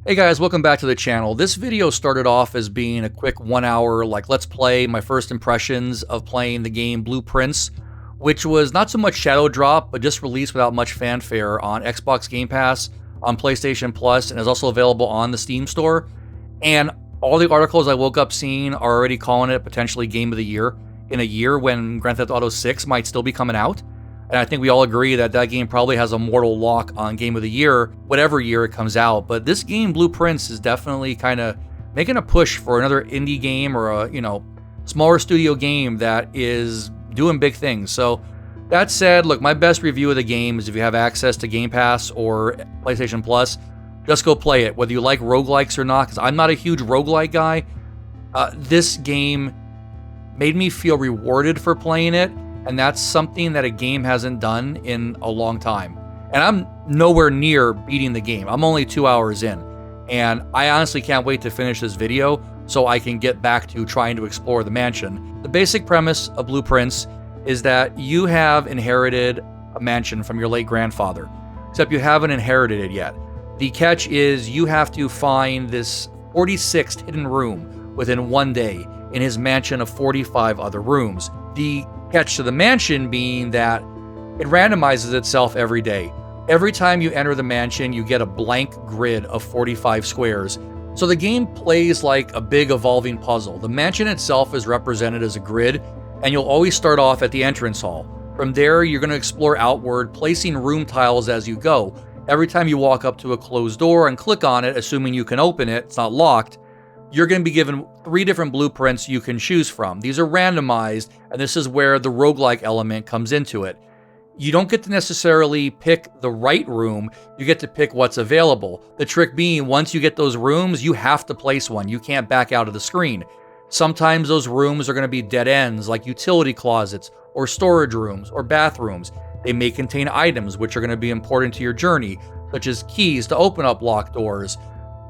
Hey guys, welcome back to the channel. This video started off as being a quick 1 hour, let's play, my first impressions of playing the game Blueprints, which was not so much shadow drop, but just released without much fanfare on Xbox Game Pass, on PlayStation Plus, and is also available on the Steam store. And all the articles I woke up seeing are already calling it potentially Game of the Year in a year when Grand Theft Auto 6 might still be coming out. And I think we all agree that that game probably has a mortal lock on Game of the Year, whatever year it comes out. But this game, Blueprints, is definitely kind of making a push for another indie game or a, smaller studio game that is doing big things. So that said, look, my best review of the game is if you have access to Game Pass or PlayStation Plus, just go play it, whether you like roguelikes or not, because I'm not a huge roguelike guy. This game made me feel rewarded for playing it. And that's something that a game hasn't done in a long time. And I'm nowhere near beating the game. I'm only 2 hours in. And I honestly can't wait to finish this video so I can get back to trying to explore the mansion. The basic premise of Blueprints is that you have inherited a mansion from your late grandfather, except you haven't inherited it yet. The catch is you have to find this 46th hidden room within 1 day in his mansion of 45 other rooms. The catch to the mansion being that it randomizes itself every day. Every time you enter the mansion, you get a blank grid of 45 squares. So the game plays like a big evolving puzzle. The mansion itself is represented as a grid, and you'll always start off at the entrance hall. From there, you're going to explore outward, placing room tiles as you go. Every time you walk up to a closed door and click on it, assuming you can open it, it's not locked, you're going to be given 3 different blueprints you can choose from. These are randomized, and this is where the roguelike element comes into it. You don't get to necessarily pick the right room, you get to pick what's available. The trick being, once you get those rooms, you have to place one. You can't back out of the screen. Sometimes those rooms are going to be dead ends, like utility closets, or storage rooms, or bathrooms. They may contain items which are going to be important to your journey, such as keys to open up locked doors,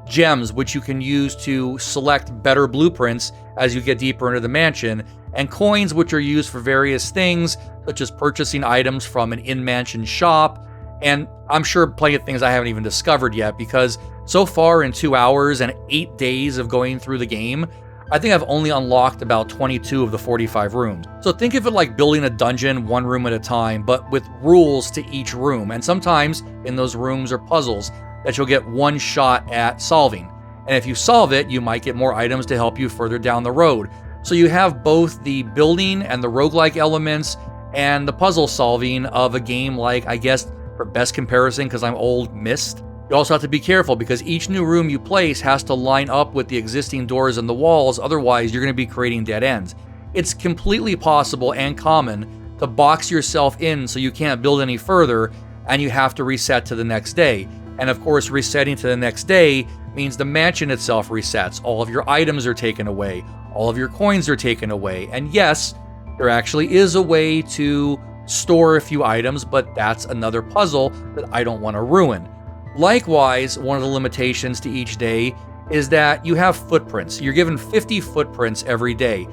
gems which you can use to select better blueprints as you get deeper into the mansion, and coins which are used for various things, such as purchasing items from an in-mansion shop, and I'm sure plenty of things I haven't even discovered yet, because so far in 2 hours and 8 days of going through the game, I think I've only unlocked about 22 of the 45 rooms. So think of it like building a dungeon 1 room at a time, but with rules to each room, and sometimes in those rooms are puzzles that you'll get 1 shot at solving. And if you solve it, you might get more items to help you further down the road. So you have both the building and the roguelike elements and the puzzle solving of a game like, I guess, for best comparison, because I'm old, Myst. You also have to be careful because each new room you place has to line up with the existing doors and the walls, otherwise you're going to be creating dead ends. It's completely possible and common to box yourself in so you can't build any further and you have to reset to the next day. And of course, resetting to the next day means the mansion itself resets. All of your items are taken away. All of your coins are taken away. And yes, there actually is a way to store a few items, but that's another puzzle that I don't want to ruin. Likewise, one of the limitations to each day is that you have footprints. You're given 50 footprints every day.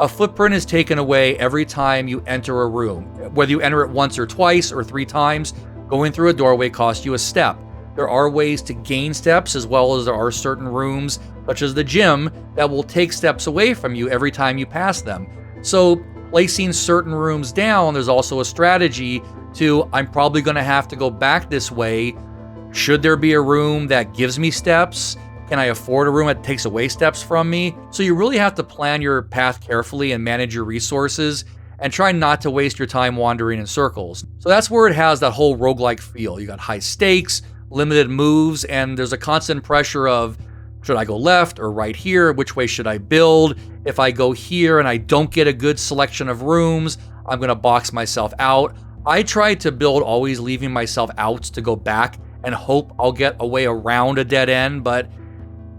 A footprint is taken away every time you enter a room. Whether you enter it once or twice or 3 times, going through a doorway costs you a step. There are ways to gain steps, as well as there are certain rooms, such as the gym, that will take steps away from you every time you pass them. So placing certain rooms down, there's also a strategy to, I'm probably going to have to go back this way. Should there be a room that gives me steps? Can I afford a room that takes away steps from me? So you really have to plan your path carefully and manage your resources and try not to waste your time wandering in circles. So that's where it has that whole roguelike feel. You got high stakes, limited moves, and there's a constant pressure of, should I go left or right here? Which way should I build? If I go here and I don't get a good selection of rooms, I'm going to box myself out. I try to build always leaving myself out to go back and hope I'll get a way around a dead end, but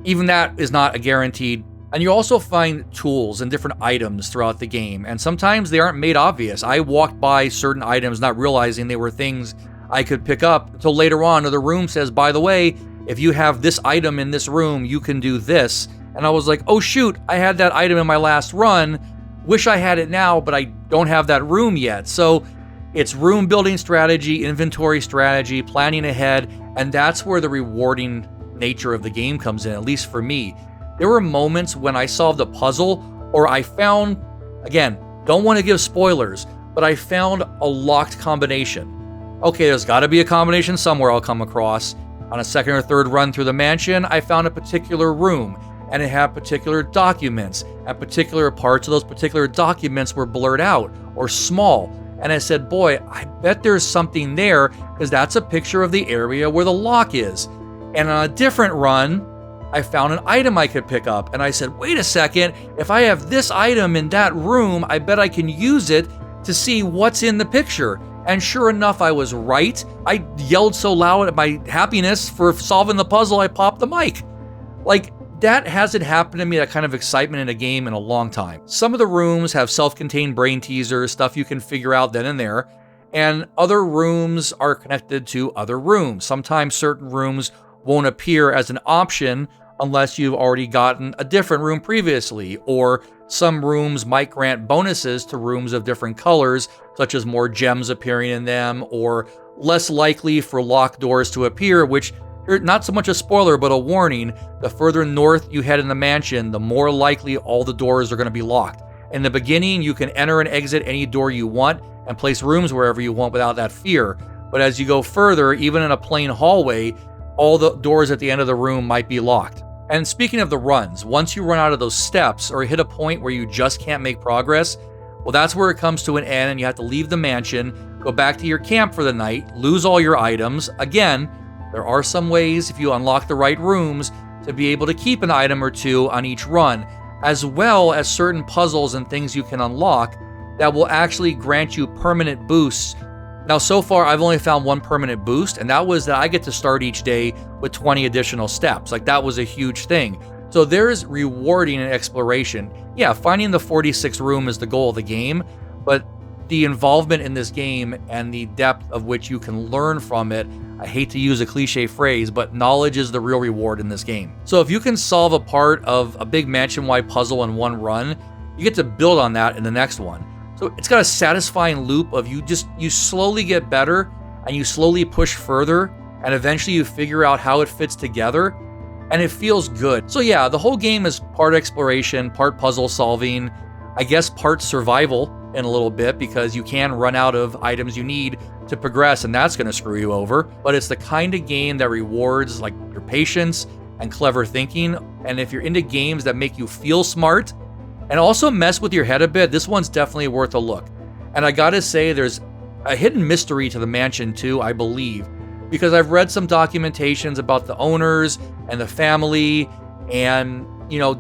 even that is not a guaranteed. And you also find tools and different items throughout the game, and sometimes they aren't made obvious. I walked by certain items not realizing they were things I could pick up until later on. The room says, by the way, if you have this item in this room, you can do this. And I was like, oh shoot, I had that item in my last run. Wish I had it now, but I don't have that room yet. So it's room building strategy, inventory strategy, planning ahead, and that's where the rewarding nature of the game comes in, at least for me. There were moments when I solved a puzzle or I found, again, don't want to give spoilers, but I found a locked combination. Okay, there's got to be a combination somewhere I'll come across. On a second or third run through the mansion, I found a particular room, and it had particular documents, and particular parts of those particular documents were blurred out or small. And I said, boy, I bet there's something there, because that's a picture of the area where the lock is. And on a different run, I found an item I could pick up, and I said, wait a second, if I have this item in that room, I bet I can use it to see what's in the picture. And sure enough, I was right. I yelled so loud at my happiness for solving the puzzle, I popped the mic. Like, that hasn't happened to me, that kind of excitement in a game, in a long time. Some of the rooms have self-contained brain teasers, stuff you can figure out then and there, and other rooms are connected to other rooms. Sometimes certain rooms won't appear as an option unless you've already gotten a different room previously, or some rooms might grant bonuses to rooms of different colors, such as more gems appearing in them, or less likely for locked doors to appear, which, not so much a spoiler, but a warning, the further north you head in the mansion, the more likely all the doors are going to be locked. In the beginning, you can enter and exit any door you want and place rooms wherever you want without that fear. But as you go further, even in a plain hallway, all the doors at the end of the room might be locked. And speaking of the runs, once you run out of those steps or hit a point where you just can't make progress, well, that's where it comes to an end and you have to leave the mansion, go back to your camp for the night, lose all your items. Again, there are some ways, if you unlock the right rooms, to be able to keep an item or two on each run, as well as certain puzzles and things you can unlock that will actually grant you permanent boosts. Now, so far, I've only found one permanent boost, and that was that I get to start each day with 20 additional steps. Like, that was a huge thing. So there's rewarding and exploration. Yeah, finding the 46th room is the goal of the game, but the involvement in this game and the depth of which you can learn from it, I hate to use a cliche phrase, but knowledge is the real reward in this game. So if you can solve a part of a big mansion-wide puzzle in one run, you get to build on that in the next one. So it's got a satisfying loop of you slowly get better and you slowly push further, and eventually you figure out how it fits together, and it feels good. So yeah, the whole game is part exploration, part puzzle solving, I guess part survival in a little bit, because you can run out of items you need to progress, and that's going to screw you over. But it's the kind of game that rewards like your patience and clever thinking. And if you're into games that make you feel smart and also mess with your head a bit, this one's definitely worth a look. And I gotta say, there's a hidden mystery to the mansion too, I believe, because I've read some documentations about the owners and the family, and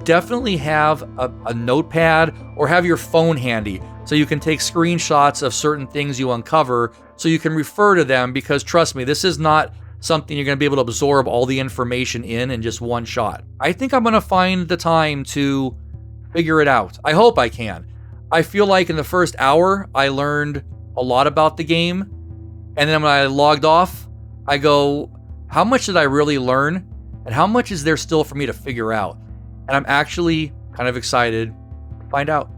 definitely have a notepad or have your phone handy so you can take screenshots of certain things you uncover so you can refer to them, because trust me, this is not something you're going to be able to absorb all the information in just one shot. I think I'm going to find the time to figure it out. I hope I can. I feel like in the first hour, I learned a lot about the game. And then when I logged off, I go, how much did I really learn? And how much is there still for me to figure out? And I'm actually kind of excited to find out.